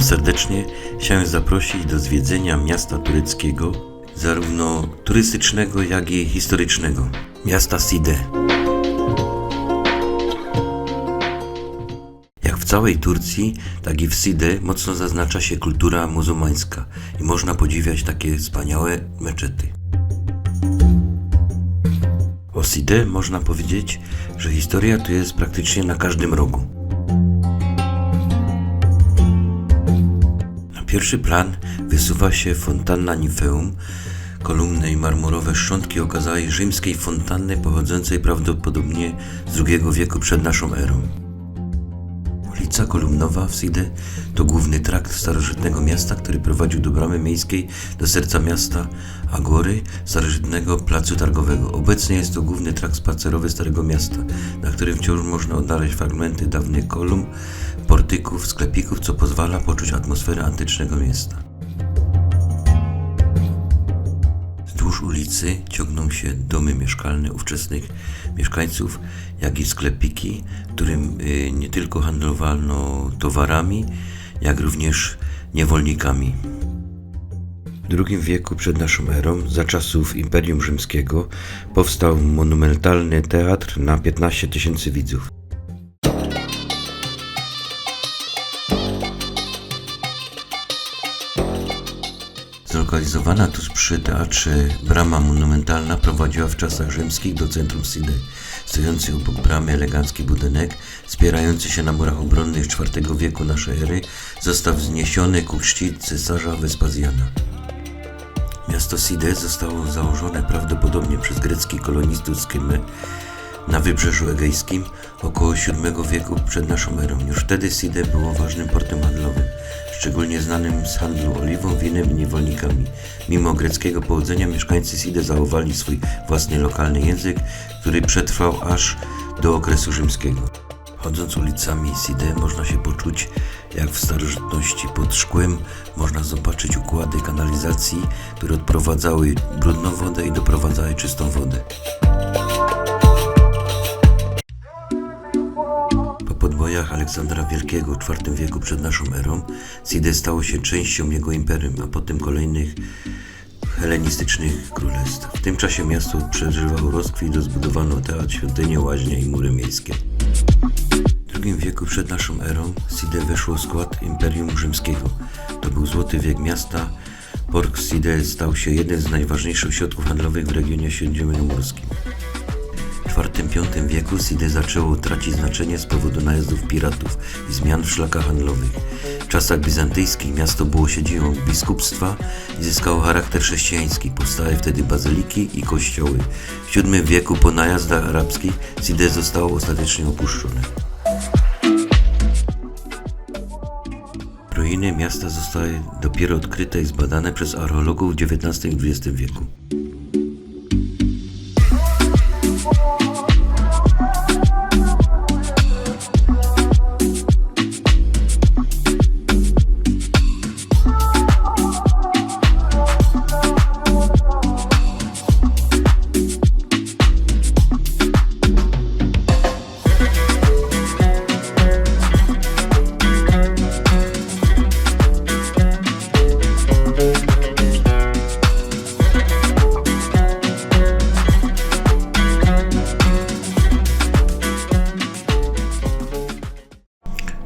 serdecznie. Chciałem zaprosić do zwiedzenia miasta tureckiego, zarówno turystycznego, jak i historycznego. Miasta Side. Jak w całej Turcji, tak i w Side mocno zaznacza się kultura muzułmańska i można podziwiać takie wspaniałe meczety. O Side można powiedzieć, że historia tu jest praktycznie na każdym rogu. Na pierwszy plan wysuwa się fontanna Nifeum, kolumny i marmurowe szczątki okazałej rzymskiej fontanny pochodzącej prawdopodobnie z II wieku przed naszą erą. Ulica Kolumnowa w Side to główny trakt starożytnego miasta, który prowadził do bramy miejskiej, do serca miasta Agory, starożytnego placu targowego. Obecnie jest to główny trakt spacerowy Starego Miasta, na którym wciąż można odnaleźć fragmenty dawnych kolumn, portyków, sklepików, co pozwala poczuć atmosferę antycznego miasta. Wzdłuż ulicy ciągną się domy mieszkalne ówczesnych mieszkańców, jak i sklepiki, w którym nie tylko handlowano towarami, jak również niewolnikami. W II wieku przed naszą erą, za czasów Imperium Rzymskiego, powstał monumentalny teatr na 15 000 widzów. Zlokalizowana tuż przy teatrze brama monumentalna prowadziła w czasach rzymskich do centrum Side. Stojący obok bramy elegancki budynek, wspierający się na murach obronnych IV wieku naszej ery, został wzniesiony ku czci cesarza Wespazjana. Miasto Side zostało założone prawdopodobnie przez greckich kolonistów z Kymy na Wybrzeżu Egejskim około VII wieku przed naszą erą. Już wtedy Side było ważnym portem handlowym, szczególnie znanym z handlu oliwą, winem i niewolnikami. Mimo greckiego pochodzenia mieszkańcy Side zachowali swój własny lokalny język, który przetrwał aż do okresu rzymskiego. Chodząc ulicami Side można się poczuć jak w starożytności. Pod szkłem można zobaczyć układy kanalizacji, które odprowadzały brudną wodę i doprowadzały czystą wodę. Po podbojach Aleksandra Wielkiego w IV wieku przed naszą erą Side stało się częścią jego imperium, a potem kolejnych helenistycznych królestw. W tym czasie miasto przeżywało rozkwit, rozbudowano teatr, świątynię, łaźnie i mury miejskie. W II wieku przed naszą erą Side weszło w skład Imperium Rzymskiego. To był złoty wiek miasta. Port Side stał się jednym z najważniejszych ośrodków handlowych w regionie śródziemnomorskim. W IV-V wieku Side zaczęło tracić znaczenie z powodu najazdów piratów i zmian w szlakach handlowych. W czasach bizantyjskich miasto było siedzibą biskupstwa i zyskało charakter chrześcijański. Powstały wtedy bazyliki i kościoły. W VII wieku po najazdach arabskich Side zostało ostatecznie opuszczone. Ruiny miasta zostały dopiero odkryte i zbadane przez archeologów w XIX i XX wieku.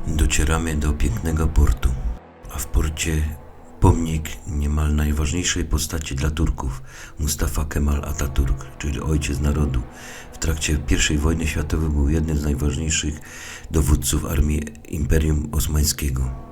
Docieramy do pięknego portu, a w porcie pomnik niemal najważniejszej postaci dla Turków, Mustafa Kemal Atatürk, czyli ojciec narodu. W trakcie I wojny światowej był jednym z najważniejszych dowódców armii Imperium Osmańskiego.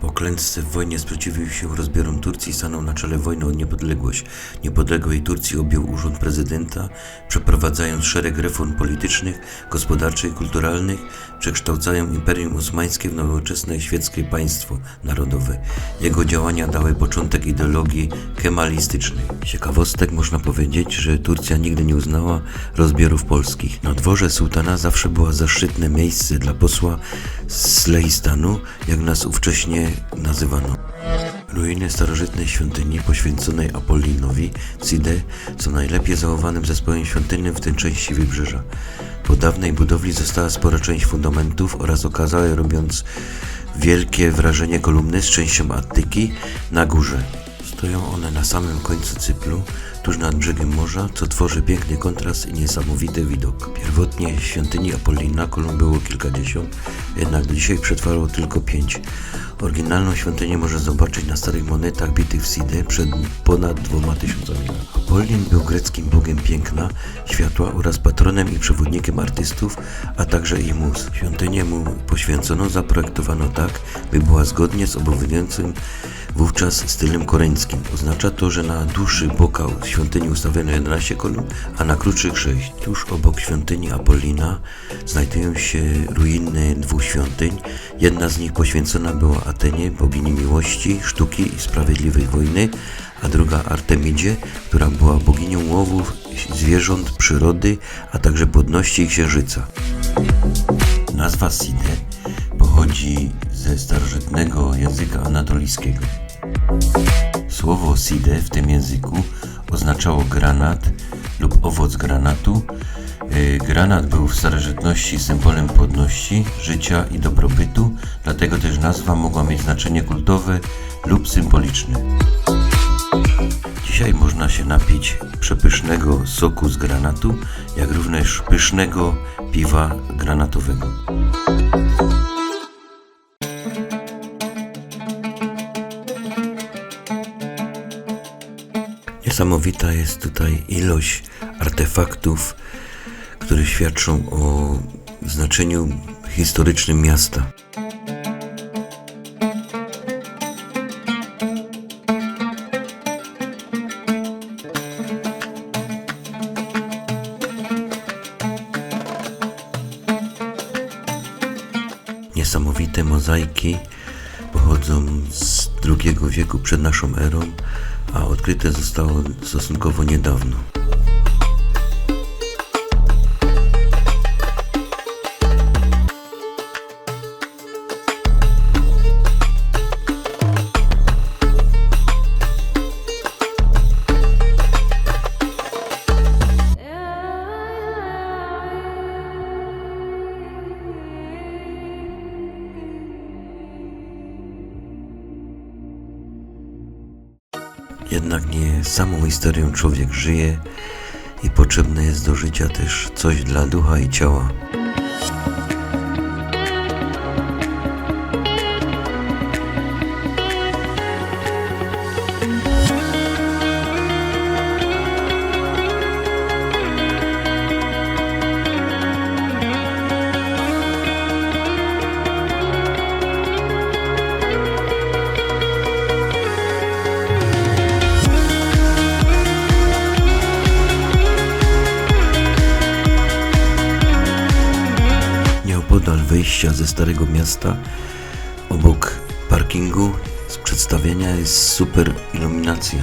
Po klęsce w wojnie sprzeciwił się rozbiorom Turcji i stanął na czele wojny o niepodległość. Niepodległej Turcji objął urząd prezydenta, przeprowadzając szereg reform politycznych, gospodarczych i kulturalnych, przekształcając Imperium Osmańskie w nowoczesne świeckie państwo narodowe. Jego działania dały początek ideologii kemalistycznej. Z ciekawostek można powiedzieć, że Turcja nigdy nie uznała rozbiorów polskich. Na dworze sułtana zawsze było zaszczytne miejsce dla posła z Lehistanu, jak nas ówcześnie nazywano. Ruiny starożytnej świątyni poświęconej Apollinowi w Side są najlepiej zachowanym zespołem świątynnym w tej części wybrzeża. Po dawnej budowli została spora część fundamentów oraz okazałe, robiąc wielkie wrażenie kolumny z częścią Attyki na górze. Stoją one na samym końcu cyplu, tuż nad brzegiem morza, co tworzy piękny kontrast i niesamowity widok. Pierwotnie w świątyni Apollina kolumn było kilkadziesiąt, jednak do dzisiaj przetrwało tylko 5. Oryginalną świątynię można zobaczyć na starych monetach bitych w Side przed ponad 2000 lat. Apollin był greckim bogiem piękna, światła oraz patronem i przewodnikiem artystów, a także ich mus. Świątynię mu poświęconą zaprojektowano tak, by była zgodnie z obowiązującym wówczas stylem koreńskim. Oznacza to, że na dłuższy bokał świątyni ustawiono 11 kolumn, a na krótszych 6. Tuż obok świątyni Apollina znajdują się ruiny 2 świątyń. Jedna z nich poświęcona była Atenie, bogini miłości, sztuki i sprawiedliwej wojny, a druga Artemidzie, która była boginią łowów, zwierząt, przyrody, a także płodności i księżyca. Nazwa Side pochodzi ze starożytnego języka anatolijskiego. Słowo Side w tym języku oznaczało granat lub owoc granatu. Granat był w starożytności symbolem płodności, życia i dobrobytu, dlatego też nazwa mogła mieć znaczenie kultowe lub symboliczne. Dzisiaj można się napić przepysznego soku z granatu, jak również pysznego piwa granatowego. Niesamowita jest tutaj ilość artefaktów, które świadczą o znaczeniu historycznym miasta. Niesamowite mozaiki pochodzą z II wieku przed naszą erą, a odkryte zostało stosunkowo niedawno. Jednak nie samą historią człowiek żyje i potrzebne jest do życia też coś dla ducha i ciała. Podal wyjścia ze Starego Miasta, obok parkingu z przedstawienia jest super iluminacja,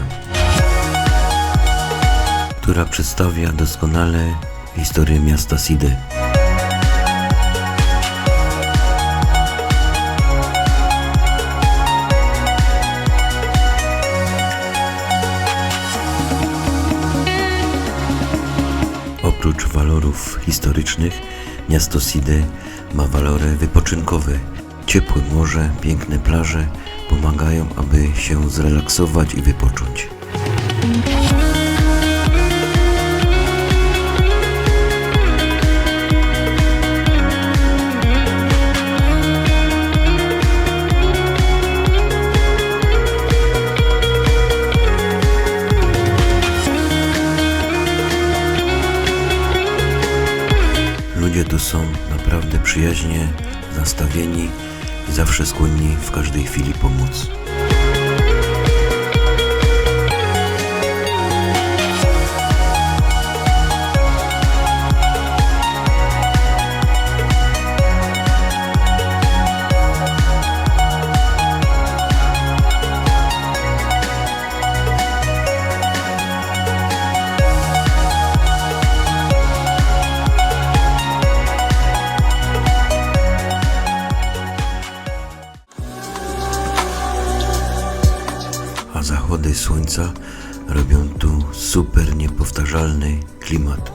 która przedstawia doskonale historię miasta Side. Oprócz walorów historycznych, miasto Side ma walory wypoczynkowe. Ciepłe morze, piękne plaże pomagają, aby się zrelaksować i wypocząć. Ludzie tu są naprawdę przyjaźnie nastawieni i zawsze skłonni w każdej chwili pomóc. a zachody słońca robią tu super niepowtarzalny klimat.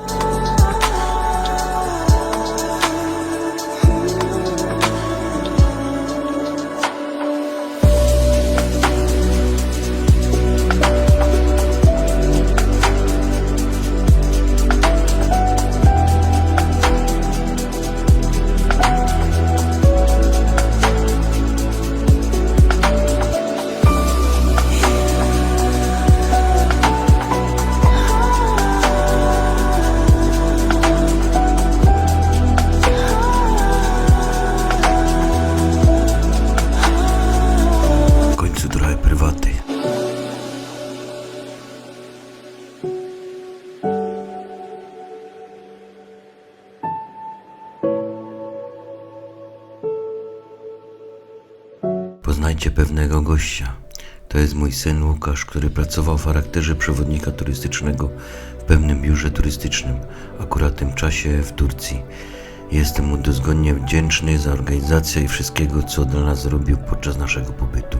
Trochę prywaty. Poznajcie pewnego gościa. To jest mój syn Łukasz, który pracował w charakterze przewodnika turystycznego w pewnym biurze turystycznym, akurat w tym czasie w Turcji. Jestem mu dozgonnie wdzięczny za organizację i wszystkiego, co dla nas zrobił podczas naszego pobytu.